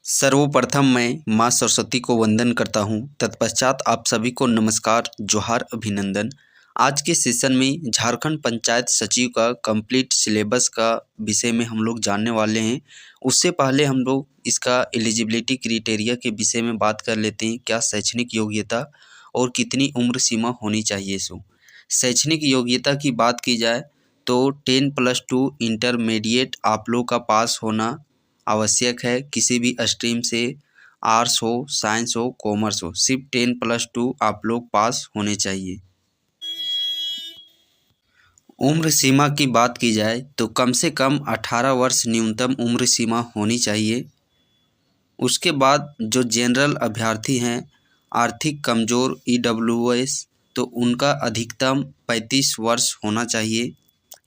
सर्वप्रथम मैं माँ सरस्वती को वंदन करता हूँ। तत्पश्चात आप सभी को नमस्कार, जोहार, अभिनंदन। आज के सेशन में झारखंड पंचायत सचिव का कंप्लीट सिलेबस का विषय में हम लोग जानने वाले हैं। उससे पहले हम लोग इसका एलिजिबिलिटी क्राइटेरिया के विषय में बात कर लेते हैं। क्या शैक्षणिक योग्यता और कितनी उम्र सीमा होनी चाहिए। शैक्षणिक योग्यता की बात की जाए तो 10+2 इंटरमीडिएट आप लोग का पास होना आवश्यक है। किसी भी स्ट्रीम से, आर्ट्स हो, साइंस हो, कॉमर्स हो, सिर्फ 10+2 आप लोग पास होने चाहिए। उम्र सीमा की बात की जाए तो कम से कम 18 वर्ष न्यूनतम उम्र सीमा होनी चाहिए। उसके बाद जो जनरल अभ्यर्थी हैं, आर्थिक कमज़ोर EWS, तो उनका अधिकतम 35 वर्ष होना चाहिए।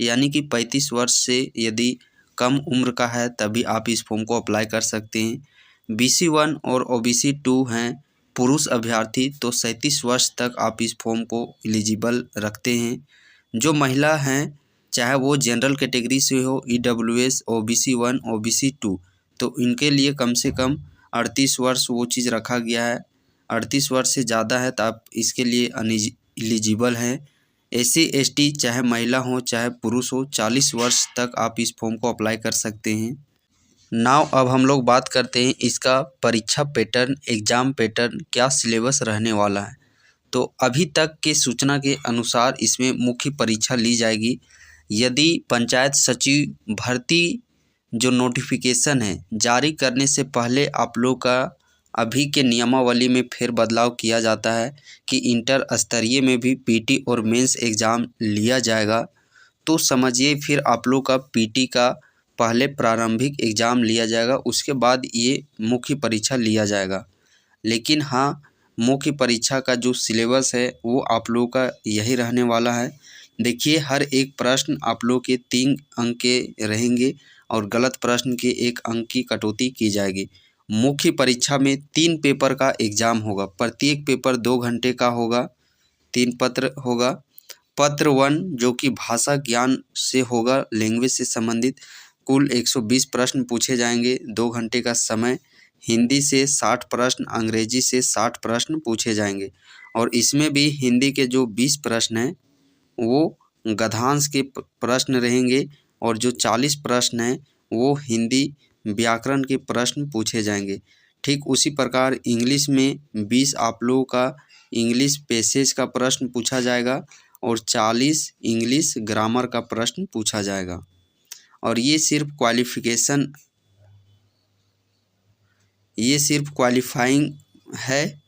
यानी कि 35 वर्ष से यदि कम उम्र का है तभी आप इस फॉर्म को अप्लाई कर सकते हैं। BC1 और OBC2 हैं पुरुष अभ्यर्थी, तो 37 वर्ष तक आप इस फॉर्म को एलिजिबल रखते हैं। जो महिला हैं, चाहे वो जनरल कैटेगरी से हो, EWS, OBC1, OBC2, तो इनके लिए कम से कम 38 वर्ष वो चीज़ रखा गया है। 38 वर्ष से ज़्यादा है तो आप इसके लिए एलिजिबल हैं। SC ST चाहे महिला हो चाहे पुरुष हो, 40 वर्ष तक आप इस फॉर्म को अप्लाई कर सकते हैं। नाउ अब हम लोग बात करते हैं इसका परीक्षा पैटर्न, एग्ज़ाम पैटर्न, क्या सिलेबस रहने वाला है। तो अभी तक के सूचना के अनुसार इसमें मुख्य परीक्षा ली जाएगी। यदि पंचायत सचिव भर्ती जो नोटिफिकेशन है जारी करने से पहले आप लोग का अभी के नियमावली में फिर बदलाव किया जाता है कि इंटर स्तरीय में भी PT और मेंस एग्ज़ाम लिया जाएगा, तो समझिए फिर आप लोग का PT का पहले प्रारंभिक एग्ज़ाम लिया जाएगा, उसके बाद ये मुख्य परीक्षा लिया जाएगा। लेकिन हाँ, मुख्य परीक्षा का जो सिलेबस है वो आप लोगों का यही रहने वाला है। देखिए, हर एक प्रश्न आप लोग के 3 अंक के रहेंगे और गलत प्रश्न के 1 अंक की कटौती की जाएगी। मुख्य परीक्षा में 3 पेपर का एग्ज़ाम होगा। प्रत्येक पेपर 2 घंटे का होगा। 3 पत्र होगा। पत्र 1 जो कि भाषा ज्ञान से होगा, लैंग्वेज से संबंधित, कुल 120 प्रश्न पूछे जाएंगे, 2 घंटे का समय। हिंदी से 60 प्रश्न, अंग्रेजी से 60 प्रश्न पूछे जाएंगे और इसमें भी हिंदी के जो 20 प्रश्न हैं वो गद्यांश के प्रश्न रहेंगे और जो 40 प्रश्न हैं वो हिंदी व्याकरण के प्रश्न पूछे जाएंगे। ठीक उसी प्रकार इंग्लिश में 20 आप लोगों का इंग्लिश पैसेज का प्रश्न पूछा जाएगा और 40 इंग्लिश ग्रामर का प्रश्न पूछा जाएगा। और ये सिर्फ क्वालिफाइंग है।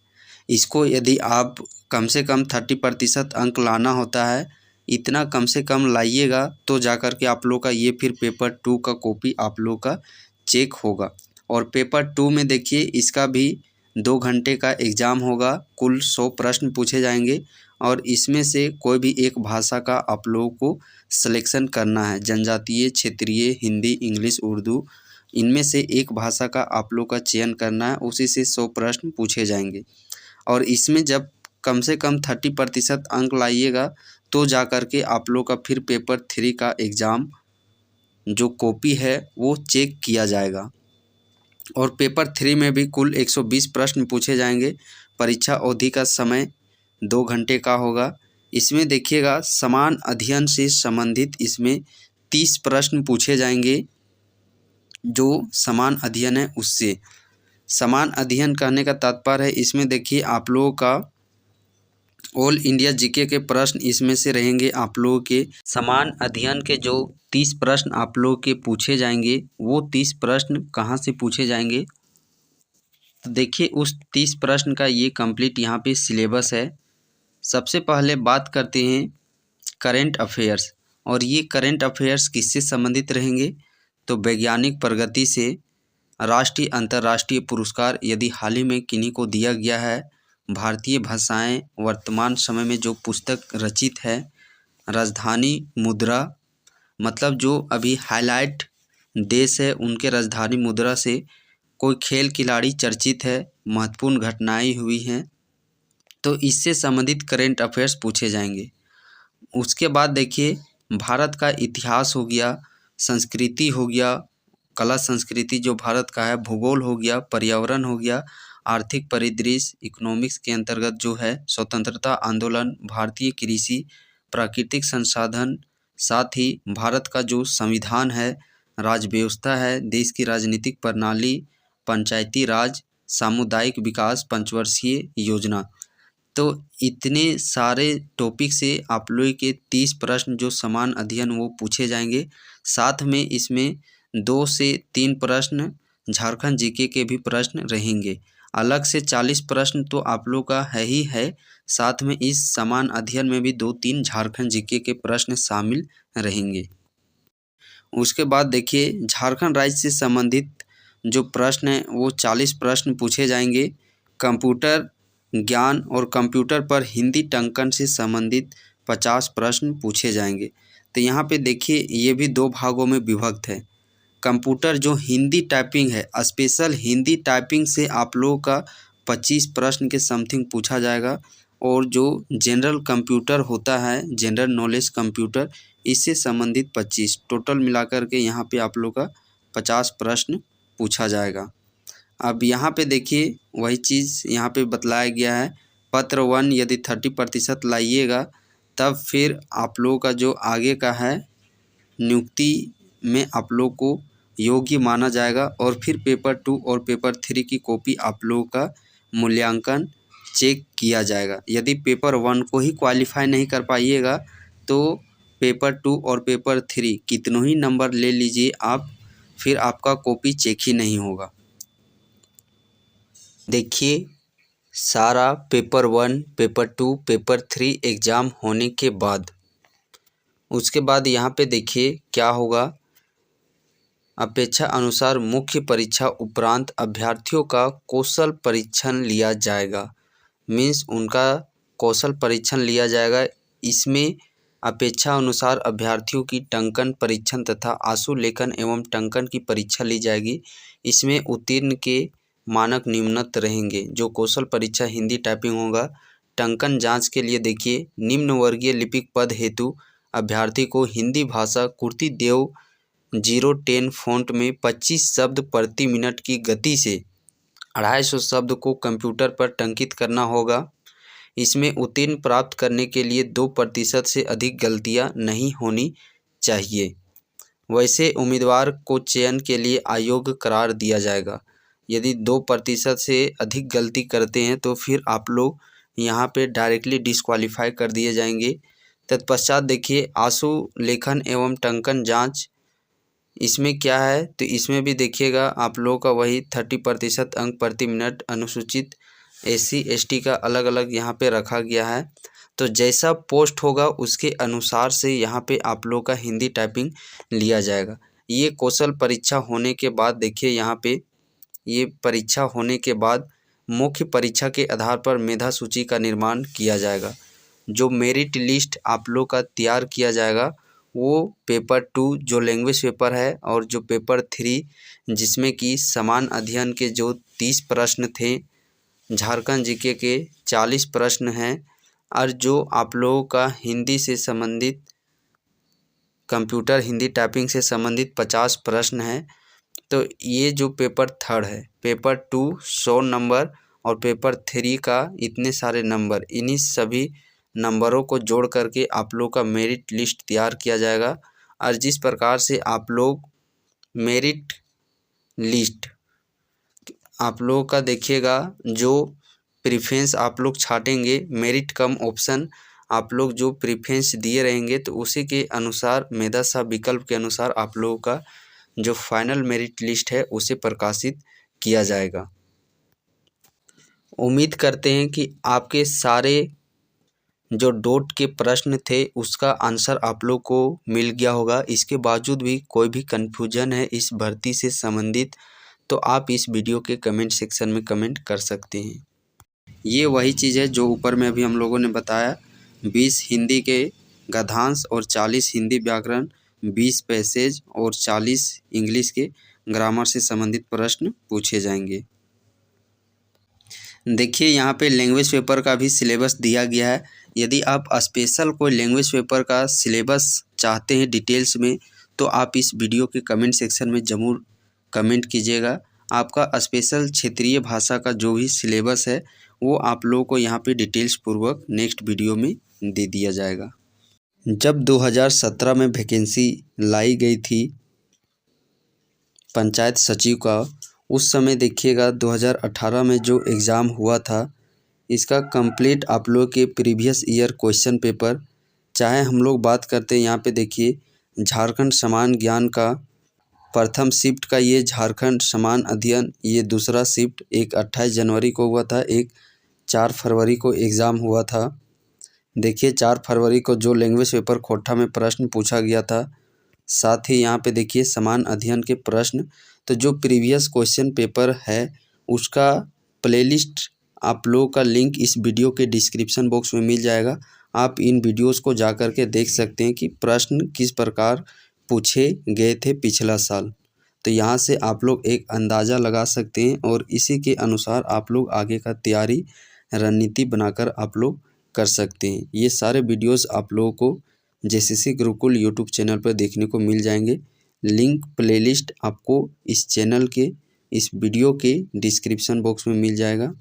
इसको यदि आप कम से कम 30% अंक लाना होता है, इतना कम से कम लाइएगा तो जाकर के आप लोग का ये फिर पेपर 2 का कॉपी आप लोग का चेक होगा। और पेपर 2 में देखिए इसका भी 2 घंटे का एग्ज़ाम होगा। कुल 100 प्रश्न पूछे जाएंगे और इसमें से कोई भी एक भाषा का आप लोगों को सिलेक्शन करना है। जनजातीय, क्षेत्रीय, हिंदी, इंग्लिश, उर्दू, इनमें से एक भाषा का आप लोग का चयन करना है। उसी से 100 प्रश्न पूछे जाएंगे और इसमें जब कम से कम 30% अंक लाइएगा तो जाकर के आप लोग का फिर पेपर 3 का एग्ज़ाम जो कॉपी है वो चेक किया जाएगा। और पेपर 3 में भी कुल 120 प्रश्न पूछे जाएंगे। परीक्षा अवधि का समय 2 घंटे का होगा। इसमें देखिएगा समान अध्ययन से संबंधित इसमें 30 प्रश्न पूछे जाएंगे। जो समान अध्ययन है उससे, समान अध्ययन कहने का तात्पर्य है इसमें देखिए आप लोगों का ऑल इंडिया जीके के प्रश्न इसमें से रहेंगे। आप लोगों के समान अध्ययन के जो 30 प्रश्न आप लोगों के पूछे जाएंगे, वो 30 प्रश्न कहाँ से पूछे जाएंगे तो देखिए उस 30 प्रश्न का ये कंप्लीट यहाँ पे सिलेबस है। सबसे पहले बात करते हैं करंट अफेयर्स, और ये करंट अफेयर्स किससे संबंधित रहेंगे तो वैज्ञानिक प्रगति से, राष्ट्रीय अंतर्राष्ट्रीय पुरस्कार यदि हाल ही में किन्हीं को दिया गया है, भारतीय भाषाएं वर्तमान समय में जो पुस्तक रचित है, राजधानी मुद्रा, मतलब जो अभी हाईलाइट देश है उनके राजधानी मुद्रा से कोई खेल खिलाड़ी चर्चित है, महत्वपूर्ण घटनाएं हुई हैं, तो इससे संबंधित करंट अफेयर्स पूछे जाएंगे। उसके बाद देखिए भारत का इतिहास हो गया, संस्कृति हो गया, कला संस्कृति जो भारत का है, भूगोल हो गया, पर्यावरण हो गया, आर्थिक परिदृश्य, इकोनॉमिक्स के अंतर्गत जो है स्वतंत्रता आंदोलन, भारतीय कृषि, प्राकृतिक संसाधन, साथ ही भारत का जो संविधान है, राज्य व्यवस्था है, देश की राजनीतिक प्रणाली, पंचायती राज, सामुदायिक विकास, पंचवर्षीय योजना। तो इतने सारे टॉपिक से आप लोग के 30 प्रश्न जो समान अध्ययन वो पूछे जाएंगे। साथ में इसमें 2 से 3 प्रश्न झारखंड जीके के भी प्रश्न रहेंगे। अलग से 40 प्रश्न तो आप लोग का है ही है, साथ में इस समान अध्ययन में भी 2-3 झारखंड जीके के प्रश्न शामिल रहेंगे। उसके बाद देखिए, झारखंड राज्य से संबंधित जो प्रश्न हैं वो 40 प्रश्न पूछे जाएंगे। कंप्यूटर ज्ञान और कंप्यूटर पर हिंदी टंकन से संबंधित 50 प्रश्न पूछे जाएंगे। तो यहाँ पे देखिए, ये भी 2 भागों में विभक्त है। कंप्यूटर जो हिंदी टाइपिंग है, स्पेशल हिंदी टाइपिंग से आप लोगों का 25 प्रश्न के समथिंग पूछा जाएगा। और जो जनरल कंप्यूटर होता है, जनरल नॉलेज कंप्यूटर, इससे संबंधित 25, टोटल मिलाकर के यहाँ पे आप लोग का 50 प्रश्न पूछा जाएगा। अब यहाँ पे देखिए, वही चीज़ यहाँ पे बतलाया गया है। पत्र 1 यदि 30% लाइएगा तब फिर आप लोगों का जो आगे का है नियुक्ति में आप लोग को योग्य माना जाएगा। और फिर पेपर 2 और पेपर 3 की कॉपी आप लोगों का मूल्यांकन चेक किया जाएगा। यदि पेपर 1 को ही क्वालिफाई नहीं कर पाइएगा तो पेपर 2 और पेपर 3 कितनों ही नंबर ले लीजिए आप, फिर आपका कॉपी चेक ही नहीं होगा। देखिए, सारा पेपर 1, पेपर 2, पेपर 3 एग्ज़ाम होने के बाद उसके बाद यहाँ पे देखिए क्या होगा। अपेक्षा अनुसार मुख्य परीक्षा उपरांत अभ्यर्थियों का कौशल परीक्षण लिया जाएगा। मीन्स उनका कौशल परीक्षण लिया जाएगा। इसमें अपेक्षा अनुसार अभ्यर्थियों की टंकन परीक्षण तथा आशु लेखन एवं टंकन की परीक्षा ली जाएगी। इसमें उत्तीर्ण के मानक निम्नत रहेंगे। जो कौशल परीक्षा हिंदी टाइपिंग होगा, टंकन जांच के लिए देखिए, निम्न वर्गीय लिपिक पद हेतु अभ्यर्थी को हिंदी भाषा कुर्ती देव 010 फॉन्ट में 25 शब्द प्रति मिनट की गति से 250 शब्द को कंप्यूटर पर टंकित करना होगा। इसमें उत्तीर्ण प्राप्त करने के लिए 2% से अधिक गलतियां नहीं होनी चाहिए। वैसे उम्मीदवार को चयन के लिए अयोग्य करार दिया जाएगा। यदि 2% से अधिक गलती करते हैं तो फिर आप लोग यहाँ पे डायरेक्टली डिस्क्वालीफाई कर दिए जाएंगे। तत्पश्चात देखिए, आशु लेखन एवं टंकन जांच, इसमें क्या है तो इसमें भी देखिएगा आप लोगों का वही 30% अंक प्रति मिनट अनुसूचित SC ST का अलग अलग यहाँ पे रखा गया है। तो जैसा पोस्ट होगा उसके अनुसार से यहाँ पे आप लोगों का हिंदी टाइपिंग लिया जाएगा। ये कौशल परीक्षा होने के बाद देखिए, यहाँ पे ये परीक्षा होने के बाद मुख्य परीक्षा के आधार पर मेधा सूची का निर्माण किया जाएगा। जो मेरिट लिस्ट आप लोग का तैयार किया जाएगा वो पेपर 2 जो लैंग्वेज पेपर है और जो पेपर 3 जिसमें कि समान अध्ययन के जो 30 प्रश्न थे, झारखंड जीके के 40 प्रश्न हैं, और जो आप लोगों का हिंदी से संबंधित कंप्यूटर हिंदी टाइपिंग से संबंधित 50 प्रश्न हैं। तो ये जो पेपर 3 है, पेपर 2 100 नंबर और पेपर 3 का इतने सारे नंबर, इन्हीं सभी नंबरों को जोड़ करके आप लोग का मेरिट लिस्ट तैयार किया जाएगा। और जिस प्रकार से आप लोग मेरिट लिस्ट आप लोगों का देखिएगा, जो प्रेफरेंस आप लोग छाटेंगे, मेरिट कम ऑप्शन आप लोग जो प्रेफरेंस दिए रहेंगे तो उसी के अनुसार मेधा सा विकल्प के अनुसार आप लोगों का जो फाइनल मेरिट लिस्ट है उसे प्रकाशित किया जाएगा। उम्मीद करते हैं कि आपके सारे जो डॉट के प्रश्न थे उसका आंसर आप लोग को मिल गया होगा। इसके बावजूद भी कोई भी कन्फ्यूजन है इस भर्ती से संबंधित तो आप इस वीडियो के कमेंट सेक्शन में कमेंट कर सकते हैं। ये वही चीज़ है जो ऊपर में अभी हम लोगों ने बताया। 20 हिंदी के गद्यांश और 40 हिंदी व्याकरण, 20 पैसेज और 40 इंग्लिश के ग्रामर से संबंधित प्रश्न पूछे जाएंगे। देखिए, यहाँ पे लैंग्वेज पेपर का भी सिलेबस दिया गया है। यदि आप स्पेशल कोई लैंग्वेज पेपर का सिलेबस चाहते हैं डिटेल्स में तो आप इस वीडियो के कमेंट सेक्शन में ज़रूर कमेंट कीजिएगा। आपका स्पेशल क्षेत्रीय भाषा का जो भी सिलेबस है वो आप लोगों को यहाँ पे डिटेल्स पूर्वक नेक्स्ट वीडियो में दे दिया जाएगा। जब 2017 में वैकेंसी लाई गई थी पंचायत सचिव का, उस समय देखिएगा 2018 में जो एग्ज़ाम हुआ था इसका कंप्लीट आप लोग के प्रीवियस ईयर क्वेश्चन पेपर, चाहे हम लोग बात करते हैं यहाँ पे देखिए झारखंड समान ज्ञान का प्रथम शिफ्ट का ये झारखंड समान अध्ययन, ये दूसरा शिफ्ट एक 28 जनवरी को हुआ था, एक 4 फरवरी को एग्ज़ाम हुआ था। देखिए 4 फरवरी को जो लैंग्वेज पेपर खोट्टा में प्रश्न पूछा गया था, साथ ही यहाँ पे देखिए समान अध्ययन के प्रश्न। तो जो प्रीवियस क्वेश्चन पेपर है उसका प्लेलिस्ट आप लोगों का लिंक इस वीडियो के डिस्क्रिप्शन बॉक्स में मिल जाएगा। आप इन वीडियोस को जा कर के देख सकते हैं कि प्रश्न किस प्रकार पूछे गए थे पिछला साल। तो यहाँ से आप लोग एक अंदाज़ा लगा सकते हैं और इसी के अनुसार आप लोग आगे का तैयारी रणनीति बनाकर आप लोग कर सकते हैं। ये सारे वीडियोस आप लोगों को जेसीसी गुरुकुल यूट्यूब चैनल पर देखने को मिल जाएंगे। लिंक प्लेलिस्ट आपको इस चैनल के इस वीडियो के डिस्क्रिप्शन बॉक्स में मिल जाएगा।